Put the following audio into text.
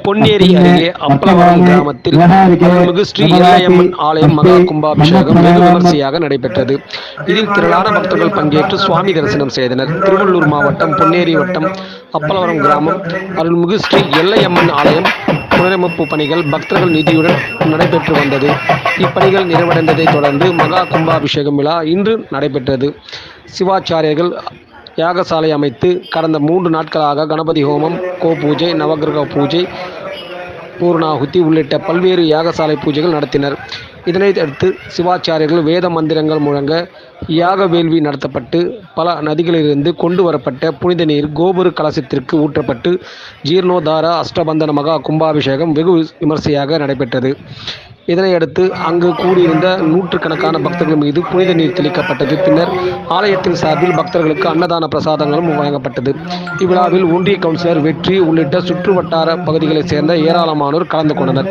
பொன்னேரி அருகே அப்பலவரம் கிராமத்தில் அருள்மிகு ஸ்ரீ எல்லையம்மன் ஆலயம் மகா கும்பாபிஷேகம் வெகு விமர்சையாக நடைபெற்றது. இதில் திரளான பக்தர்கள் பங்கேற்று சுவாமி தரிசனம் செய்தனர். திருவள்ளூர் மாவட்டம் பொன்னேரி வட்டம் அப்பலவரம் கிராமம் அருள்மிகு ஸ்ரீ எல்லையம்மன் ஆலயம் புனரமைப்பு பணிகள் பக்தர்கள் நிதியுடன் நடைபெற்று வந்தது. இப்பணிகள் நிறைவடைந்ததை தொடர்ந்து மகா கும்பாபிஷேகம் விழா இன்று நடைபெற்றது. சிவாச்சாரியர்கள் யாகசாலை அமைத்து கடந்த 3 நாட்களாக கணபதி ஹோமம், கோபூஜை, நவகிரக பூஜை, பூர்ணாகுதி உள்ளிட்ட பல்வேறு யாகசாலை பூஜைகள் நடத்தினர். இதனைத் அடுத்து சிவாச்சாரியர்கள் வேத மந்திரங்கள் முழங்க யாக வேள்வி நடத்தப்பட்டு பல நதிகளிலிருந்து கொண்டு வரப்பட்ட புனித நீர் கோபுர கலசத்திற்கு ஊற்றப்பட்டு ஜீர்ணோத்தார அஷ்டபந்தன மகா கும்பாபிஷேகம் வெகு விமர்சையாக நடைபெற்றது. இதனையடுத்து அங்கு கூடியிருந்த நூற்றுக்கணக்கான பக்தர்கள் மீது புனித நீர் தெளிக்கப்பட்டது. பின்னர் ஆலயத்தின் சார்பில் பக்தர்களுக்கு அன்னதான பிரசாதங்களும் வழங்கப்பட்டது. இவ்விழாவில் ஒன்றிய கவுன்சிலர் வெற்றி உள்ளிட்ட சுற்று வட்டார பகுதிகளைச் சேர்ந்த ஏராளமானோர் கலந்து கொண்டனர்.